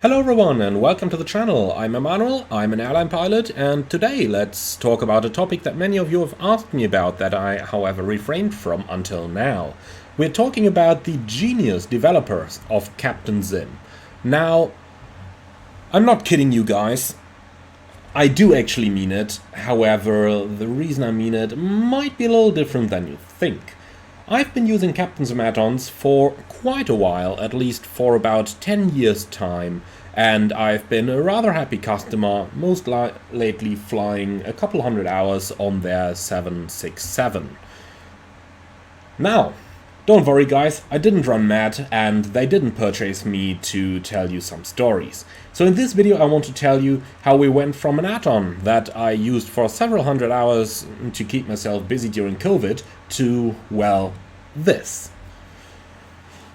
Hello everyone and welcome to the channel. I'm Emmanuel, I'm an airline pilot, and today let's talk about a topic that many of you have asked me about that I, however, refrained from until now. We're talking about the genius developers of Captain Zim. Now, I'm not kidding you guys. I do actually mean it, however, the reason I mean it might be a little different than you think. I've been using Captain Zim add-ons for quite a while, at least for about 10 years time, and I've been a rather happy customer, most lately flying a couple hundred hours on their 767. Now, don't worry guys, I didn't run mad and they didn't purchase me to tell you some stories. So in this video I want to tell you how we went from an add-on that I used for several hundred hours to keep myself busy during COVID to, well, this.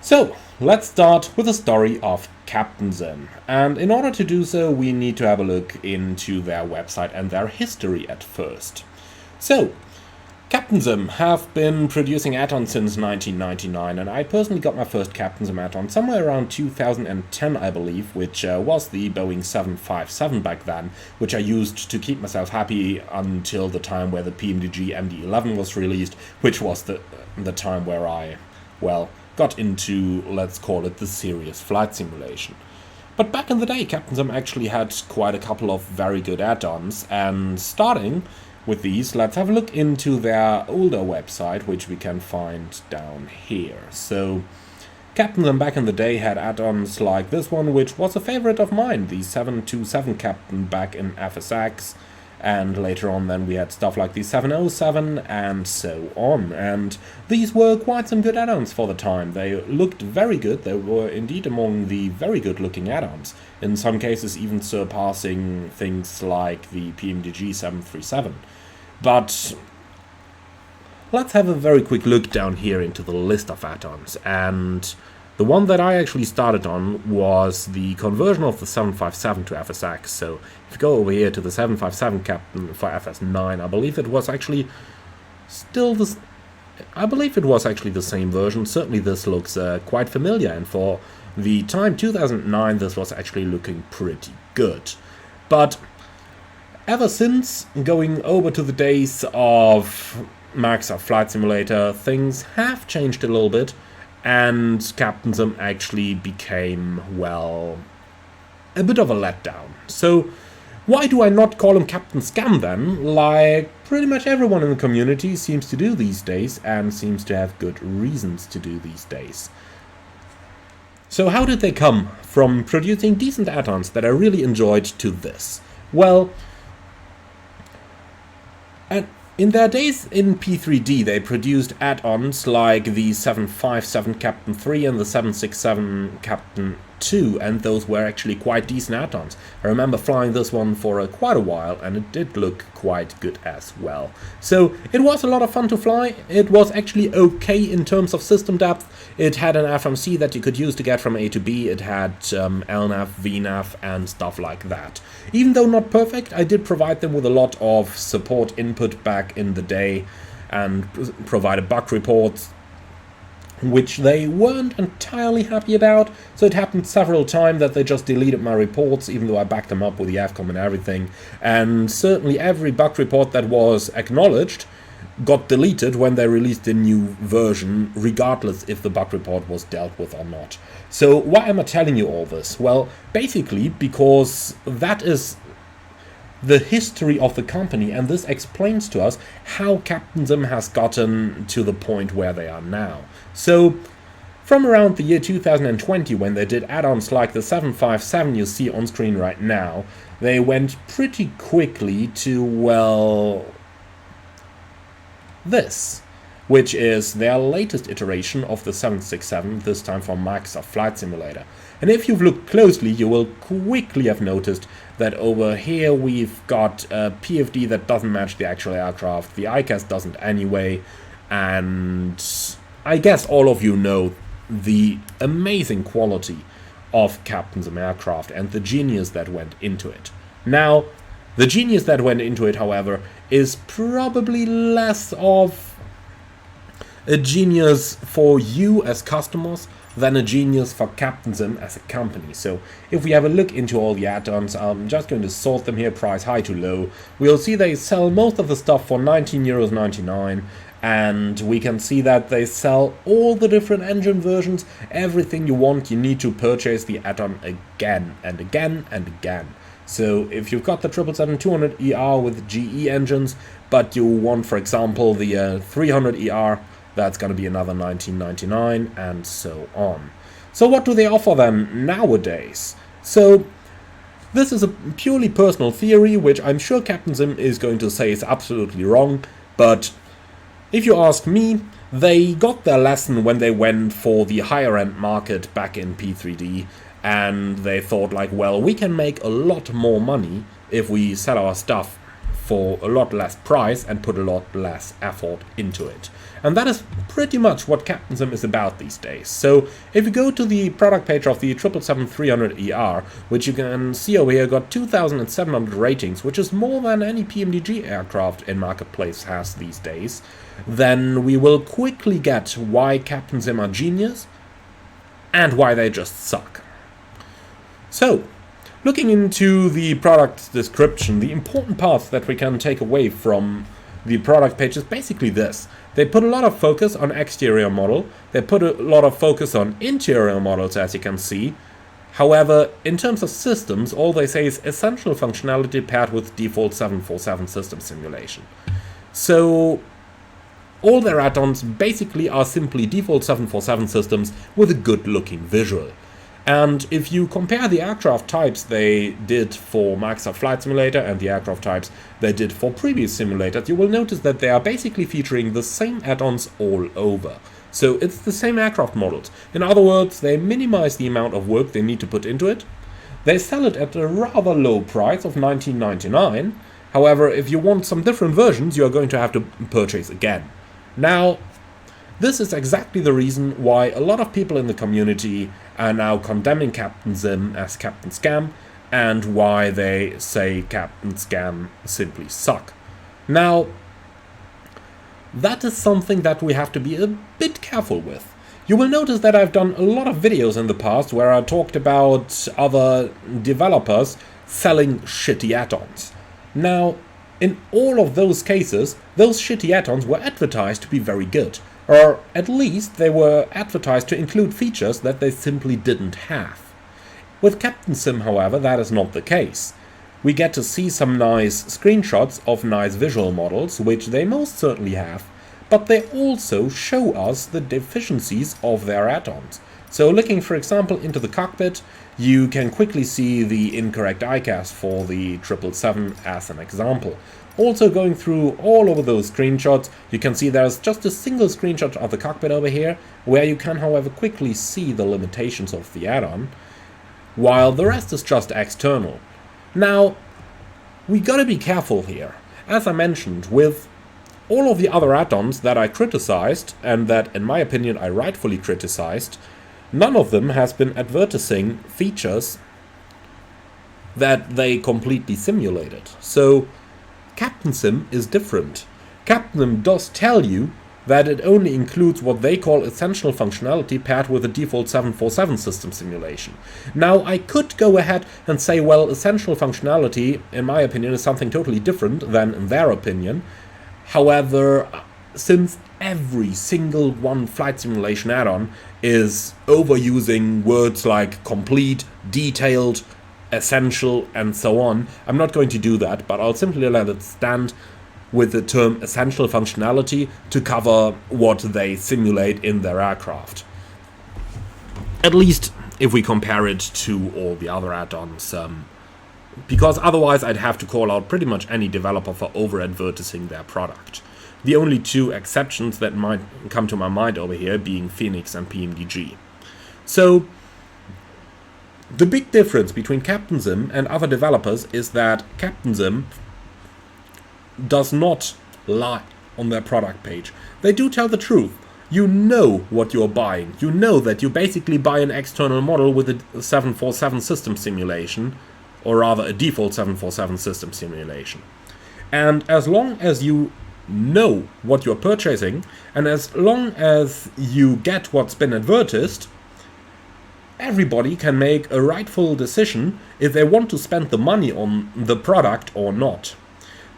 So, let's start with the story of Captain Zim, and in order to do so we need to have a look into their website and their history at first. So, Captain Zim have been producing add-ons since 1999, and I personally got my first Captain Zim add-on somewhere around 2010, I believe, which was the Boeing 757 back then, which I used to keep myself happy until the time where the PMDG MD-11 was released, which was the time where I, well, got into, let's call it, the serious flight simulation. But back in the day, Captain Zim actually had quite a couple of very good add-ons, and starting with these, let's have a look into their older website, which we can find down here. So, Captain Zim back in the day had add-ons like this one, which was a favorite of mine, the 727 Captain back in FSX, and later on then we had stuff like the 707 and so on, and these were quite some good add-ons for the time. They looked very good, they were indeed among the very good looking add-ons, in some cases even surpassing things like the PMDG 737. But let's have a very quick look down here into the list of add-ons, and the one that I actually started on was the conversion of the 757 to FSX. So if you go over here to the 757 Captain for FS9, I believe it was actually the same version. Certainly this looks quite familiar, and for the time 2009 this was actually looking pretty good. But ever since, going over to the days of Microsoft Flight Simulator, things have changed a little bit, and Captain Zim actually became, well, a bit of a letdown. So why do I not call him Captain Scam then, like pretty much everyone in the community seems to do these days, and seems to have good reasons to do these days? So how did they come from producing decent add-ons that I really enjoyed to this? Well, in their days in P3D, they produced add-ons like the 757 Captain 3 and the 767 Captain 2, and those were actually quite decent add-ons. I remember flying this one for quite a while, and it did look quite good as well. So it was a lot of fun to fly. It was actually okay in terms of system depth. It had an FMC that you could use to get from A to B. It had LNAV, VNAV, and stuff like that. Even though not perfect, I did provide them with a lot of support input back in the day, and provided bug reports, which they weren't entirely happy about. So it happened several times that they just deleted my reports, even though I backed them up with the AFCOM and everything. And certainly every bug report that was acknowledged got deleted when they released a new version, regardless if the bug report was dealt with or not. So why am I telling you all this? Well, basically because that is the history of the company, and this explains to us how Captain Zim has gotten to the point where they are now. So, from around the year 2020, when they did add-ons like the 757 you see on screen right now, they went pretty quickly to, well, this, which is their latest iteration of the 767, this time from Microsoft Flight Simulator. And if you've looked closely, you will quickly have noticed that over here we've got a PFD that doesn't match the actual aircraft, the ICAS doesn't anyway, and I guess all of you know the amazing quality of Captain Zim aircraft and the genius that went into it. Now, the genius that went into it, however, is probably less of a genius for you as customers, than a genius for Captain Sim as a company. So if we have a look into all the add-ons, I'm just going to sort them here, price high to low. We'll see they sell most of the stuff for €19.99, and we can see that they sell all the different engine versions. Everything you want, you need to purchase the add-on again and again and again. So if you've got the 777-200ER with GE engines, but you want, for example, the 300ER, that's going to be another $19.99, and so on. So what do they offer then nowadays? So this is a purely personal theory, which I'm sure Captain Sim is going to say is absolutely wrong, but if you ask me, they got their lesson when they went for the higher end market back in P3D, and they thought like, well, we can make a lot more money if we sell our stuff for a lot less price and put a lot less effort into it. And that is pretty much what Captain Sim is about these days. So if you go to the product page of the 777-300ER, which you can see over here, got 2,700 ratings, which is more than any PMDG aircraft in marketplace has these days, then we will quickly get why Captain Sim are genius and why they just suck. So, looking into the product description, the important parts that we can take away from the product page is basically this. They put a lot of focus on exterior model, they put a lot of focus on interior models, as you can see. However, in terms of systems, all they say is essential functionality paired with default 747 system simulation. So all their add-ons basically are simply default 747 systems with a good looking visual. And if you compare the aircraft types they did for Microsoft Flight Simulator and the aircraft types they did for previous simulators, you will notice that they are basically featuring the same add-ons all over. So it's the same aircraft models. In other words, they minimize the amount of work they need to put into it. They sell it at a rather low price of $19.99. However, if you want some different versions, you are going to have to purchase again. Now, this is exactly the reason why a lot of people in the community are now condemning Captain Sim as Captain Scam, and why they say Captain Scam simply suck. Now, that is something that we have to be a bit careful with. You will notice that I've done a lot of videos in the past where I talked about other developers selling shitty add-ons. Now, in all of those cases, those shitty add-ons were advertised to be very good. Or at least they were advertised to include features that they simply didn't have. With Captain Sim, however, that is not the case. We get to see some nice screenshots of nice visual models, which they most certainly have, but they also show us the deficiencies of their add-ons. So looking, for example, into the cockpit, you can quickly see the incorrect ICAS for the 777 as an example. Also going through all over those screenshots, you can see there's just a single screenshot of the cockpit over here, where you can, however, quickly see the limitations of the add-on, while the rest is just external. Now, we gotta be careful here. As I mentioned, with all of the other add-ons that I criticized, and that, in my opinion, I rightfully criticized, none of them has been advertising features that they completely simulated. So Captain Sim is different. Captain Sim does tell you that it only includes what they call essential functionality paired with a default 747 system simulation. Now, I could go ahead and say, well, essential functionality, in my opinion, is something totally different than in their opinion. However, since every single one flight simulation add-on is overusing words like complete, detailed, essential, and so on, I'm not going to do that, but I'll simply let it stand with the term essential functionality to cover what they simulate in their aircraft. At least if we compare it to all the other add-ons, because otherwise I'd have to call out pretty much any developer for over-advertising their product. The only two exceptions that might come to my mind over here being Phoenix and PMDG. So, the big difference between Captain Sim and other developers is that Captain Sim does not lie on their product page. They do tell the truth. You know what you're buying. You know that you basically buy an external model with a 747 system simulation, or rather a default 747 system simulation. And as long as you know what you're purchasing, and as long as you get what's been advertised, everybody can make a rightful decision if they want to spend the money on the product or not.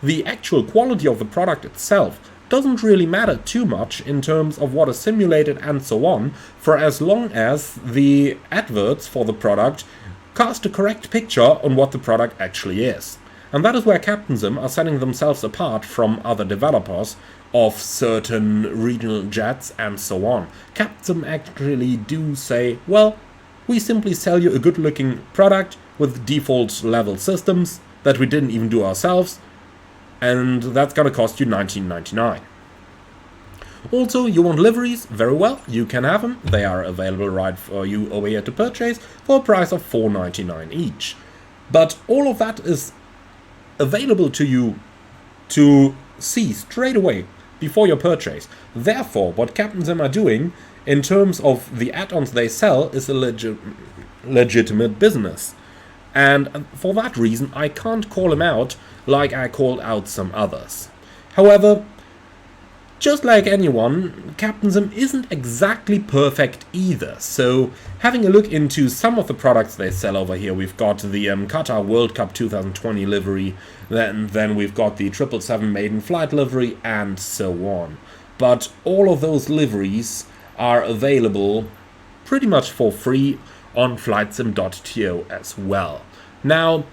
The actual quality of the product itself doesn't really matter too much in terms of what is simulated and so on, for as long as the adverts for the product cast a correct picture on what the product actually is. And that is where Captainism are setting themselves apart from other developers of certain regional jets and so on. Captainism actually do say, well, we simply sell you a good looking product with default level systems that we didn't even do ourselves, and that's gonna cost you $19.99. Also, you want liveries? Very well, you can have them. They are available right for you over here to purchase for a price of $4.99 each. But all of that is available to you to see straight away before your purchase. Therefore, what Captainism are doing in terms of the add-ons they sell is a legitimate business. And for that reason, I can't call him out like I called out some others. However, just like anyone, Captainism isn't exactly perfect either, so having a look into some of the products they sell over here, we've got the Qatar World Cup 2020 livery, then we've got the 777 maiden flight livery, and so on. But all of those liveries are available pretty much for free on flightsim.to as well. Now,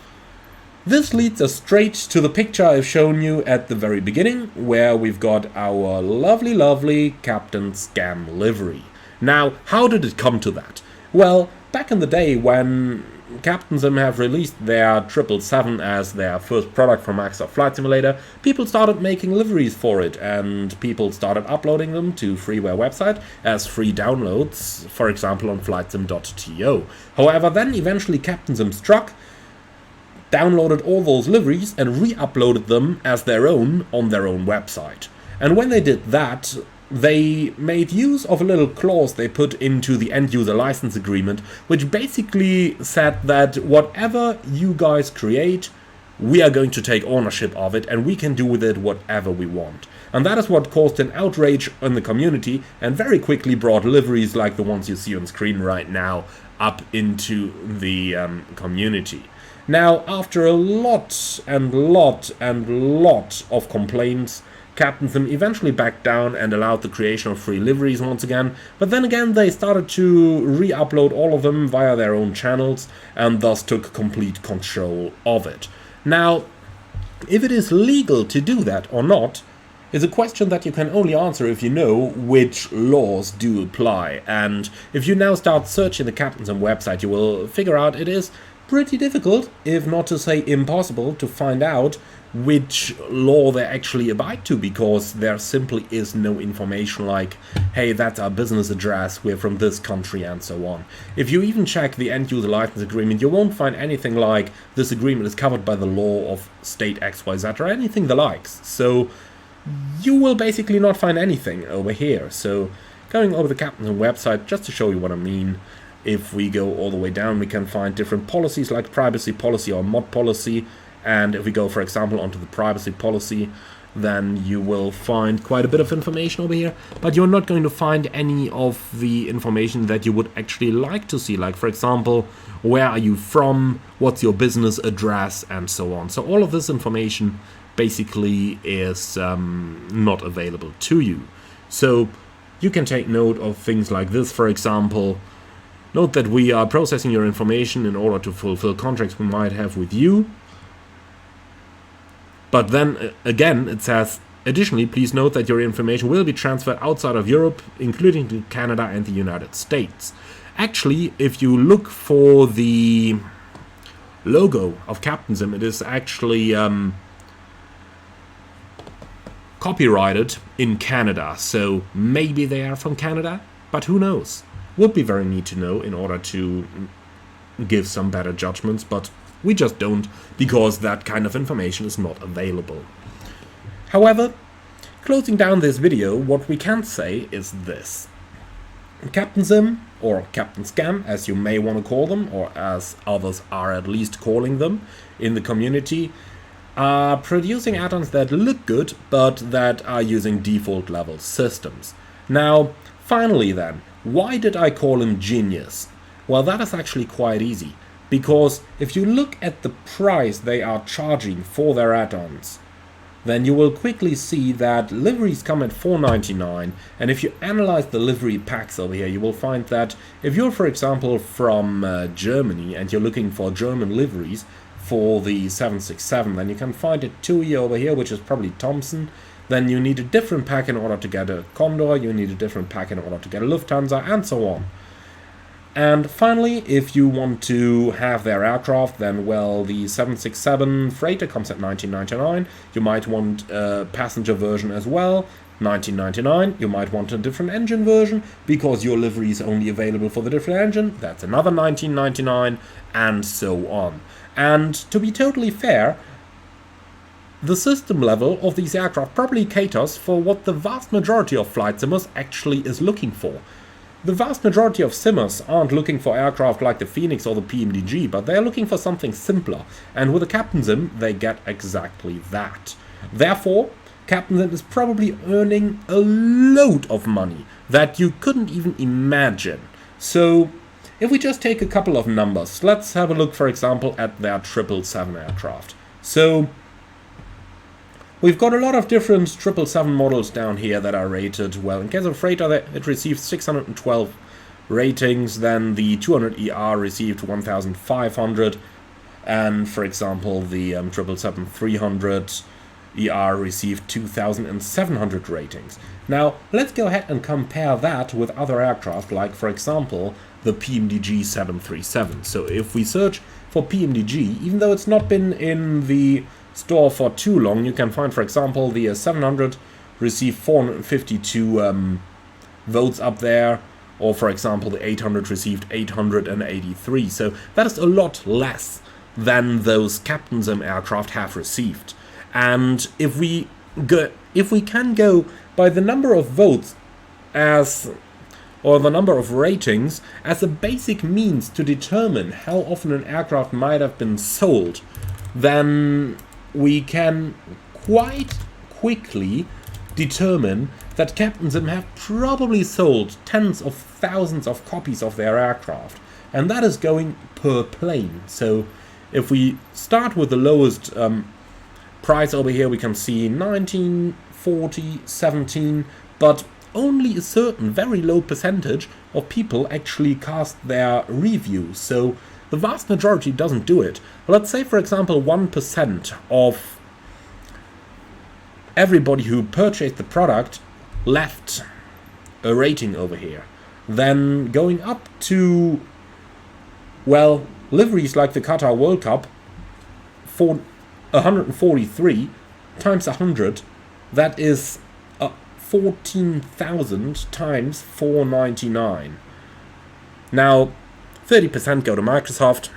this leads us straight to the picture I've shown you at the very beginning, where we've got our lovely Captain Scam livery. Now, how did it come to that? Well, back in the day when Captainism have released their 777 as their first product from Microsoft Flight Simulator, people started making liveries for it, and people started uploading them to freeware website as free downloads, for example on flightsim.to. However, then eventually Captainism struck, downloaded all those liveries and re-uploaded them as their own on their own website. And when they did that, they made use of a little clause they put into the end-user license agreement, which basically said that whatever you guys create, we are going to take ownership of it and we can do with it whatever we want. And that is what caused an outrage in the community and very quickly brought liveries like the ones you see on screen right now up into the community. Now, after a lot of complaints, Captainism eventually backed down and allowed the creation of free liveries once again, but then again they started to re-upload all of them via their own channels and thus took complete control of it. Now, if it is legal to do that or not is a question that you can only answer if you know which laws do apply, and if you now start searching the Captainism website you will figure out it is pretty difficult, if not to say impossible, to find out which law they actually abide to, because there simply is no information like, hey, that's our business address, we're from this country, and so on. If you even check the end-user license agreement, you won't find anything like, this agreement is covered by the law of state XYZ, or anything the likes. So you will basically not find anything over here. So going over the Captainism website, just to show you what I mean, if we go all the way down, we can find different policies like privacy policy or mod policy. And if we go, for example, onto the privacy policy, then you will find quite a bit of information over here. But you're not going to find any of the information that you would actually like to see. Like, for example, where are you from? What's your business address? And so on. So all of this information basically is not available to you. So you can take note of things like this, for example. Note that we are processing your information in order to fulfill contracts we might have with you. But then again, it says, additionally, please note that your information will be transferred outside of Europe, including to Canada and the United States. Actually, if you look for the logo of Captainism, it is actually copyrighted in Canada. So maybe they are from Canada, but who knows? Would be very neat to know in order to give some better judgments, but we just don't, because that kind of information is not available. However, closing down this video, what we can say is this. Captainism, or Captain Scam, as you may want to call them, or as others are at least calling them in the community, are producing add-ons that look good, but that are using default level systems. Now, finally then, why did I call him genius? Well, that is actually quite easy, because if you look at the price they are charging for their add-ons, then you will quickly see that liveries come at $4.99, and if you analyze the livery packs over here, you will find that if you're, for example, from Germany and you're looking for German liveries for the 767, then you can find a TUI over here, which is probably Thomson. Then you need a different pack in order to get a Condor, you need a different pack in order to get a Lufthansa, and so on. And finally, if you want to have their aircraft, then, well, the 767 freighter comes at $19.99. You might want a passenger version as well, $19.99. You might want a different engine version, because your livery is only available for the different engine. That's another $19.99, and so on. And to be totally fair, the system level of these aircraft probably caters for what the vast majority of flight simmers actually is looking for. The vast majority of simmers aren't looking for aircraft like the Phoenix or the PMDG, but they're looking for something simpler, and with a Captain Sim they get exactly that. Therefore, Captain Sim is probably earning a load of money that you couldn't even imagine. So, if we just take a couple of numbers, let's have a look, for example, at their 777 aircraft. So, we've got a lot of different 777 models down here that are rated. Well, in case of freighter, it received 612 ratings, then the 200ER received 1,500, and for example, the 777-300 ER received 2,700 ratings. Now, let's go ahead and compare that with other aircraft, like, for example, the PMDG 737. So if we search for PMDG, even though it's not been in the store for too long, you can find, for example, the 700 received 452 votes up there, or for example the 800 received 883. So that is a lot less than those Captain Sim aircraft have received. And if we can go by the number of votes or the number of ratings as a basic means to determine how often an aircraft might have been sold, then we can quite quickly determine that Captain Sim have probably sold tens of thousands of copies of their aircraft, and that is going per plane. So if we start with the lowest price over here, we can see 19, 40, 17, but only a certain very low percentage of people actually cast their reviews, so the vast majority doesn't do it. Let's say, for example, 1% of everybody who purchased the product left a rating over here. Then going up to, well, liveries like the Qatar World Cup, for 143 times 100, that is 14,000 times 499. Now, 30% go to Microsoft,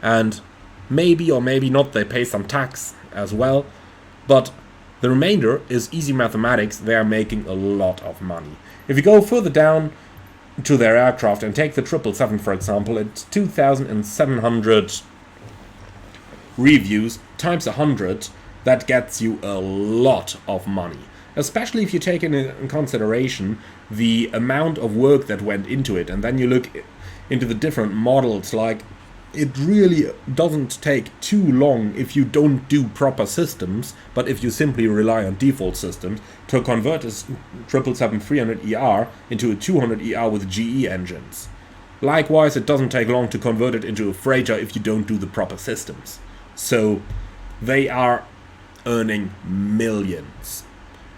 and maybe or maybe not they pay some tax as well, but the remainder is easy mathematics. They are making a lot of money. If you go further down to their aircraft and take the 777, for example, it's 2,700 reviews times 100. That gets you a lot of money, especially if you take in consideration the amount of work that went into it, and then you look into the different models. Like, it really doesn't take too long if you don't do proper systems, but if you simply rely on default systems, to convert a 777-300ER into a 200ER with GE engines. Likewise, it doesn't take long to convert it into a freighter if you don't do the proper systems. So they are earning millions.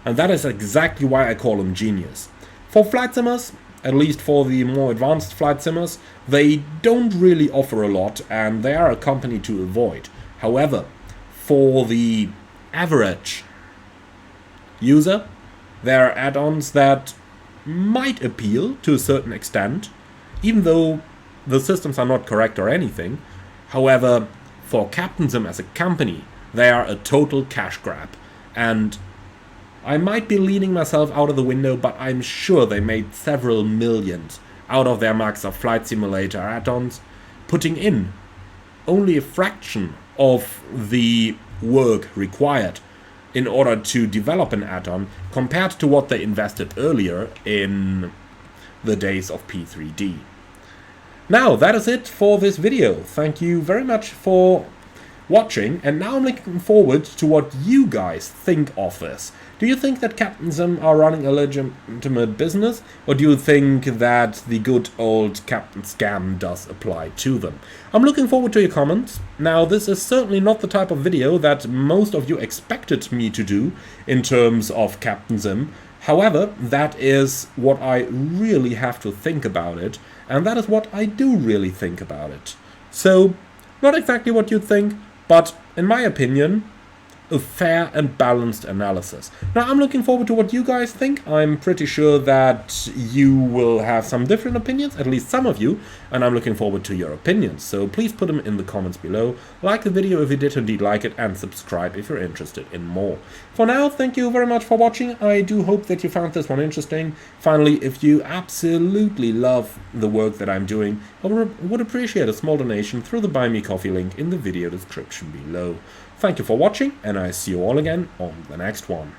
And that is exactly why I call them genius. For flight simmers, at least for the more advanced flight simmers, they don't really offer a lot, and they are a company to avoid. However, for the average user, there are add-ons that might appeal to a certain extent, even though the systems are not correct or anything. However, for Captain Sim as a company, they are a total cash grab, and I might be leaning myself out of the window, but I'm sure they made several millions out of their Microsoft Flight Simulator add-ons, putting in only a fraction of the work required in order to develop an add-on compared to what they invested earlier in the days of P3D. Now, that is it for this video. Thank you very much for watching, and now I'm looking forward to what you guys think of this. Do you think that Captainism are running a legitimate business, or do you think that the good old Captain Scam does apply to them? I'm looking forward to your comments. Now, this is certainly not the type of video that most of you expected me to do in terms of Captainism. However, that is what I really have to think about it, and that is what I do really think about it. So, not exactly what you'd think, but in my opinion, a fair and balanced analysis. Now, I'm looking forward to what you guys think. I'm pretty sure that you will have some different opinions, at least some of you, and I'm looking forward to your opinions. So please put them in the comments below. Like the video if you did indeed like it, and subscribe if you're interested in more. For now, thank you very much for watching. I do hope that you found this one interesting. Finally, if you absolutely love the work that I'm doing, I would appreciate a small donation through the Buy Me Coffee link in the video description below. Thank you for watching, and I see you all again on the next one.